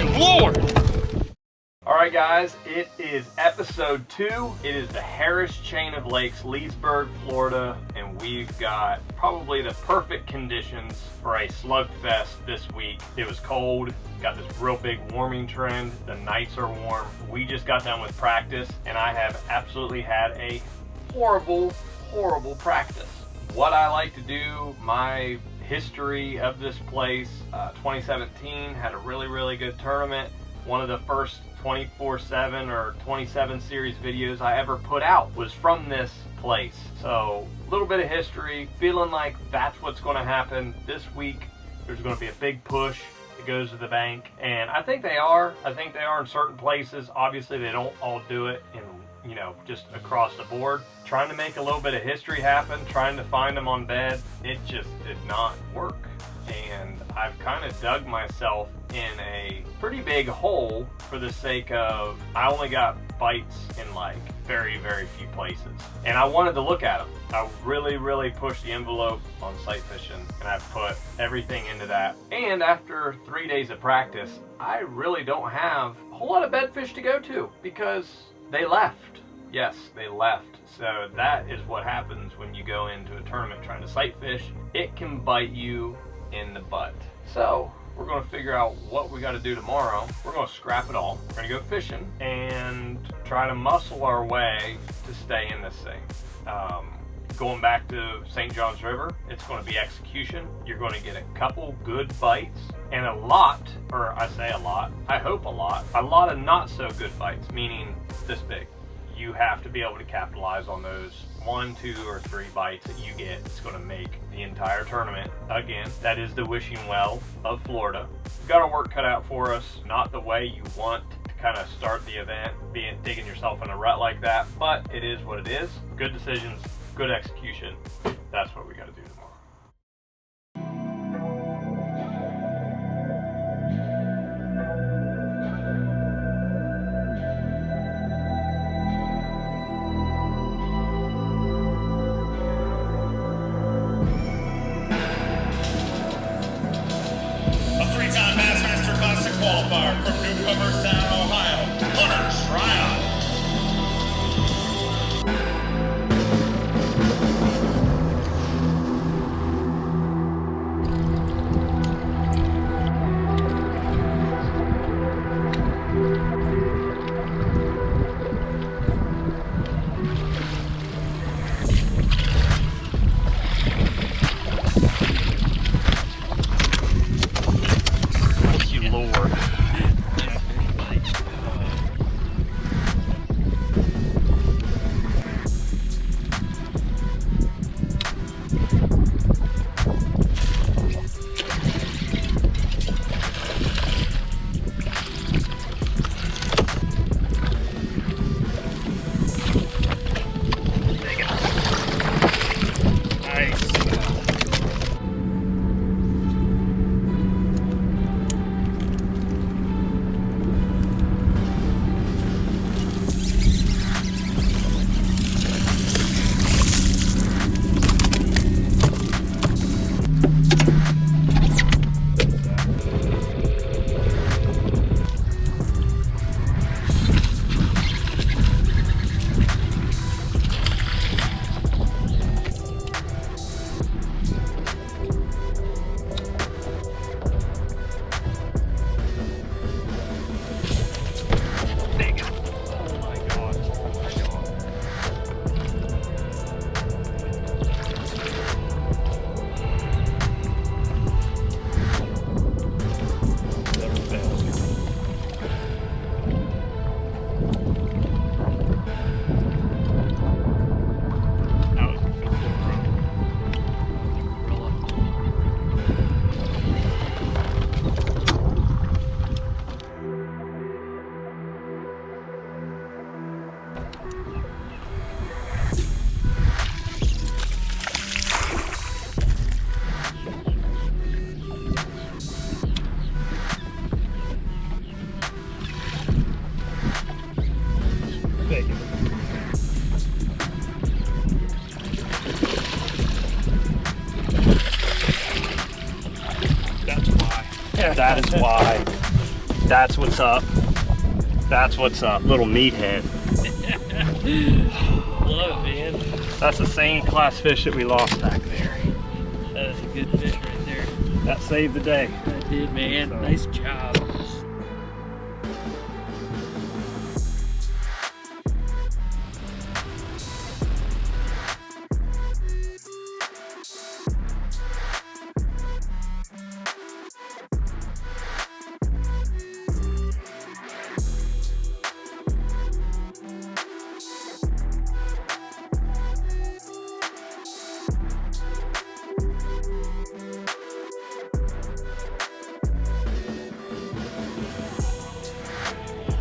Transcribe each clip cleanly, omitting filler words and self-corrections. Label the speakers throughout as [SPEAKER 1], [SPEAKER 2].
[SPEAKER 1] fucking Lord!
[SPEAKER 2] Alright guys, it is episode 2. It is the Harris Chain of Lakes, Leesburg, Florida, and we've got probably the perfect conditions for a slug fest this week. It was cold, got this real big warming trend, the nights are warm. We just got done with practice and I have absolutely had a horrible practice. What I like to do, my history of this place, 2017 had a really good tournament. One of the first 24/7 or 27 series videos I ever put out was from this place. So a little bit of history, feeling like that's what's going to happen this week. There's going to be a big push. It goes to the bank, and I think they are in certain places. Obviously they don't all do it in, you know, just across the board. Trying to make a little bit of history happen, trying to find them on bed, it just did not work. And I've kind of dug myself in a pretty big hole for the sake of I only got bites in like very few places, and I wanted to look at them. I really pushed the envelope on sight fishing, and I've put everything into that. And after 3 days of practice, I really don't have a whole lot of bedfish to go to because they left. Yes, they left. So that is what happens when you go into a tournament trying to sight fish. It can bite you in the butt. So we're going to figure out what we got to do tomorrow. We're going to scrap it all. We're going to go fishing and try to muscle our way to stay in this thing. Going back to St. John's River, it's going to be execution. You're going to get a couple good bites and a lot, or I say a lot, I hope a lot of not so good bites, meaning this big. You have to be able to capitalize on those 1, 2, or 3 bites that you get. It's going to make the entire tournament. Again, that is the wishing well of Florida. We've got our work cut out for us. Not the way you want to kind of start the event, digging yourself in a rut like that, but it is what it is. Good decisions, good execution. That's what we got to do tomorrow.
[SPEAKER 1] Three-time Bassmaster Classic qualifier from Newcomerstown, Ohio, Hunter Shryock.
[SPEAKER 3] That is why.
[SPEAKER 2] That's what's up. That's what's up. Little meathead.
[SPEAKER 3] Love it, man.
[SPEAKER 2] That's the same class fish that we lost back there.
[SPEAKER 3] That is a good fish right there.
[SPEAKER 2] That saved the day.
[SPEAKER 3] That did, man.
[SPEAKER 2] So.
[SPEAKER 3] Nice job.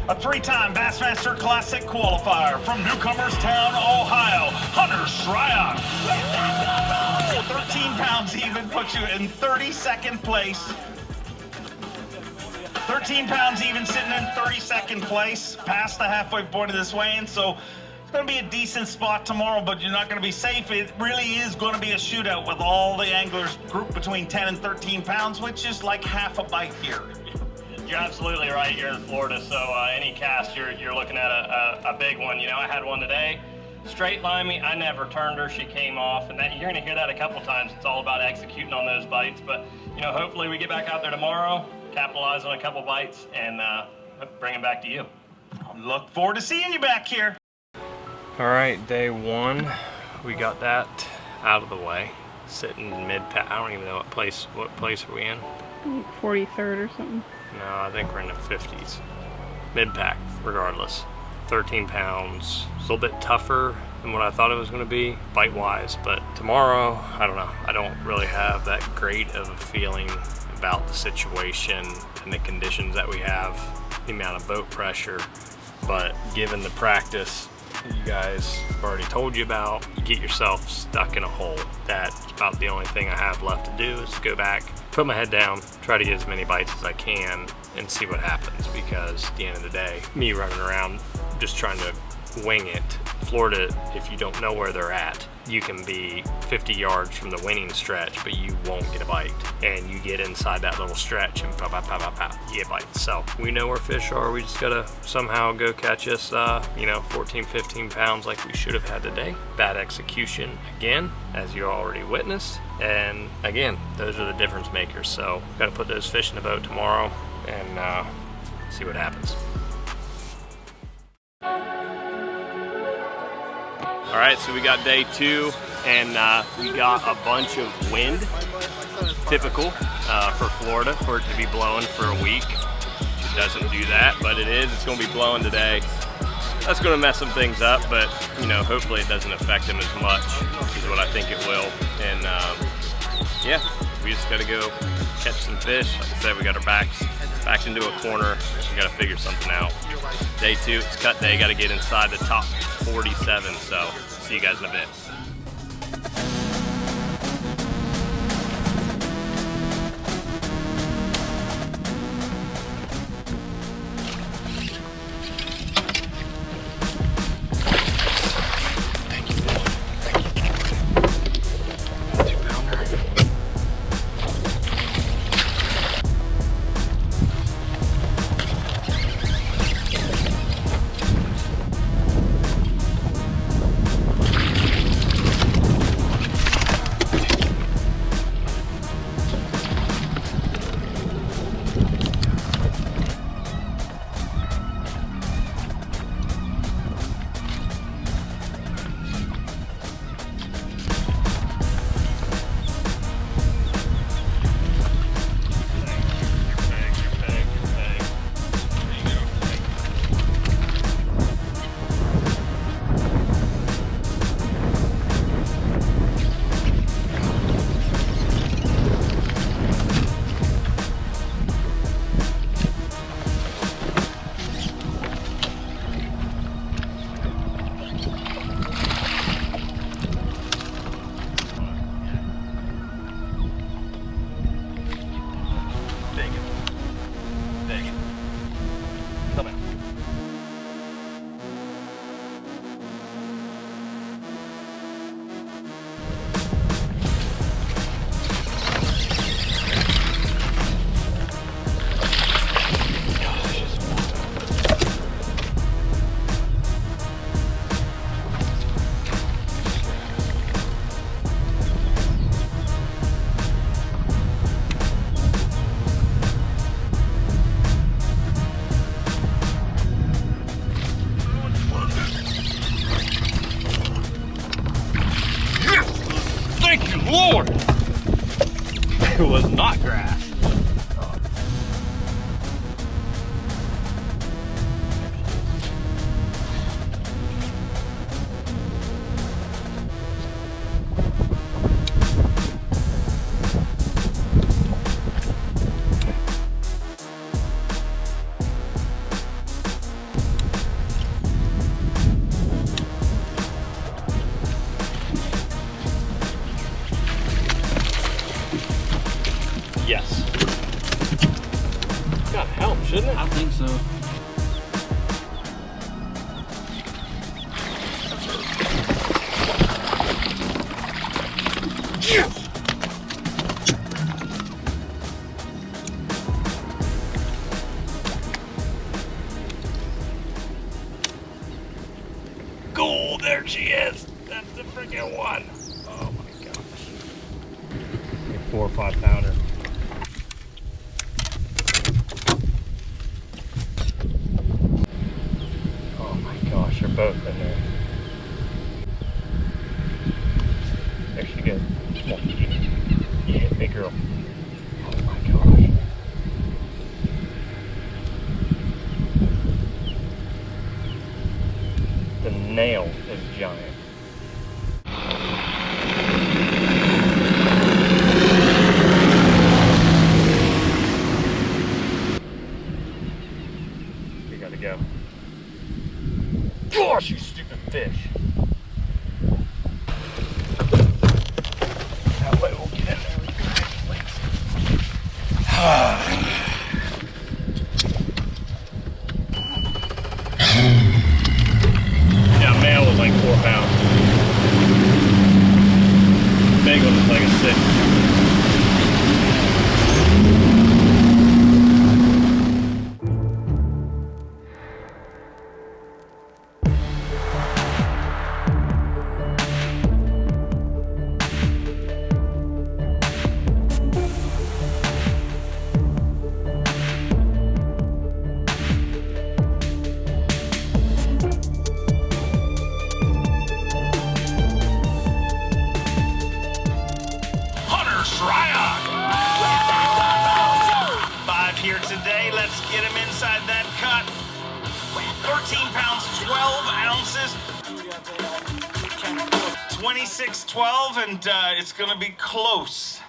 [SPEAKER 1] A three-time Bassmaster Classic qualifier from Newcomerstown, Ohio, Hunter Shryock. 13 pounds even puts you in 32nd place. 13 pounds even sitting in 32nd place, past the halfway point of this weigh-in, so it's going to be a decent spot tomorrow, but you're not going to be safe. It really is going to be a shootout with all the anglers grouped between 10 and 13 pounds, which is like half a bite here.
[SPEAKER 2] You're absolutely right. You're in Florida, so any cast you're looking at a big one. You know, I had one today, straight line me. I never turned her. She came off, and you're going to hear that a couple times. It's all about executing on those bites. But you know, hopefully we get back out there tomorrow, capitalize on a couple bites, and bring them back to you.
[SPEAKER 1] Look forward to seeing you back here.
[SPEAKER 2] All right, day one, we got that out of the way, sitting mid-pack. I don't even know what place are we in?
[SPEAKER 4] 43rd or something.
[SPEAKER 2] No, I think we're in the 50s. Mid-pack, regardless. 13 pounds. It's a little bit tougher than what I thought it was going to be, bite-wise. But tomorrow, I don't know. I don't really have that great of a feeling about the situation and the conditions that we have, the amount of boat pressure. But given the practice you guys have already told you about, you get yourself stuck in a hole. That's about the only thing I have left to do is to go back, put my head down, try to get as many bites as I can and see what happens, because at the end of the day, me running around just trying to wing it. Florida, if you don't know where they're at, you can be 50 yards from the winning stretch, but you won't get a bite. And you get inside that little stretch and you get bites. So we know where fish are. We just gotta somehow go catch us, 14, 15 pounds like we should have had today. Bad execution again, as you already witnessed. And again, those are the difference makers. So gotta put those fish in the boat tomorrow and see what happens. All right, so we got day two, and we got a bunch of wind, typical for Florida, for it to be blowing for a week. It doesn't do that, but it is. It's gonna be blowing today. That's gonna mess some things up, but you know, hopefully it doesn't affect them as much, is what I think it will. And yeah, we just gotta go catch some fish. Like I said, we got our backs backed into a corner. We gotta figure something out. Day two, it's cut day. Gotta get inside the top 47. So see you guys in a bit. Gotta help, shouldn't it?
[SPEAKER 3] I think so.
[SPEAKER 2] Cool, there she is. That's the freaking one. Oh my gosh. 4 or 5 pounder. Oh my gosh, they're both in there. There she goes. Come on. Yeah, big girl. Oh my gosh. The nail is giant. We gotta go. Gosh, you stupid fish. That way we'll get in there with good fish plates. Yeah, male was like 4 pounds. Big one was like a 6.
[SPEAKER 1] Shryock! 5 here today. Let's get him inside that cut. 13 pounds, 12 ounces. 26.12, and it's gonna be close.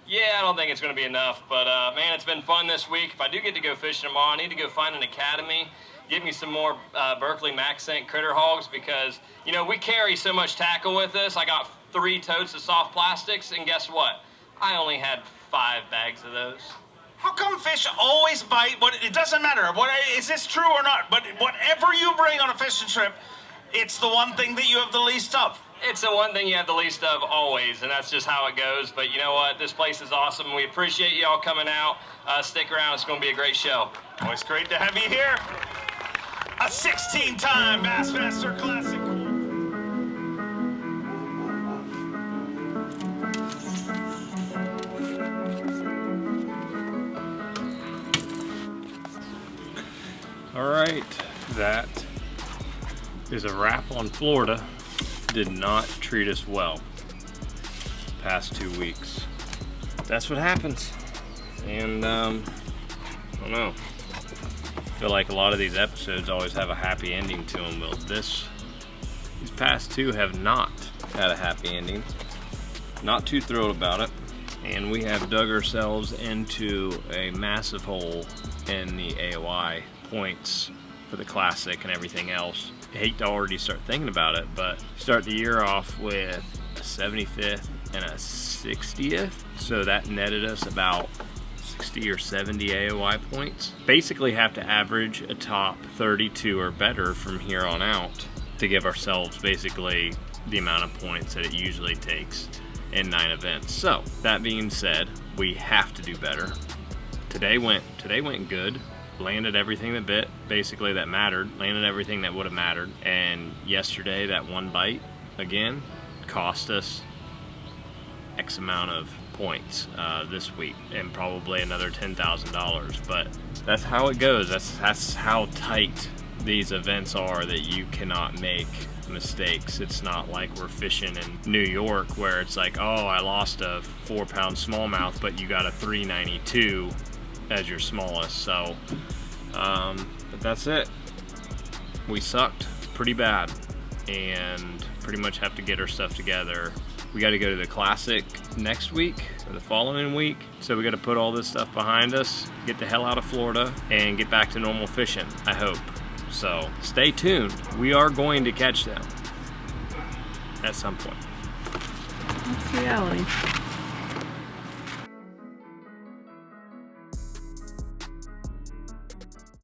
[SPEAKER 2] Yeah, I don't think it's going to be enough, but man, it's been fun this week. If I do get to go fishing tomorrow, I need to go find an academy, get me some more Berkeley Maxent critter hogs, because, you know, we carry so much tackle with us. I got 3 totes of soft plastics, and guess what? I only had 5 bags of those.
[SPEAKER 1] How come fish always bite? But it doesn't matter. What is this true or not? But whatever you bring on a fishing trip, it's the one thing that you have the least of.
[SPEAKER 2] It's the one thing you have the least of always, and that's just how it goes. But you know what? This place is awesome. We appreciate you all coming out. Stick around. It's going to be a great show.
[SPEAKER 1] Always great to have you here. A 16-time Bassmaster Classic.
[SPEAKER 2] All right, that is a wrap on Florida. Did not treat us well the past 2 weeks. That's what happens. And I don't know. I feel like a lot of these episodes always have a happy ending to them. Well, these past 2 have not had a happy ending. Not too thrilled about it. And we have dug ourselves into a massive hole in the AOI points for the Classic and everything else. I hate to already start thinking about it, but start the year off with a 75th and a 60th. So that netted us about 60 or 70 AOI points. Basically have to average a top 32 or better from here on out to give ourselves basically the amount of points that it usually takes in 9 events. So that being said, we have to do better. Today went good. Landed everything that mattered, landed everything that would have mattered. And yesterday, that one bite, again, cost us X amount of points this week, and probably another $10,000. But that's how it goes. That's how tight these events are, that you cannot make mistakes. It's not like we're fishing in New York where it's like, oh, I lost a 4-pound smallmouth, but you got a 392 as your smallest. So but that's it. We sucked pretty bad and pretty much have to get our stuff together. We got to go to the Classic next week or the following week, so we got to put all this stuff behind us, get the hell out of Florida, and get back to normal fishing, I hope. So stay tuned. We are going to catch them at some point.
[SPEAKER 4] That's reality.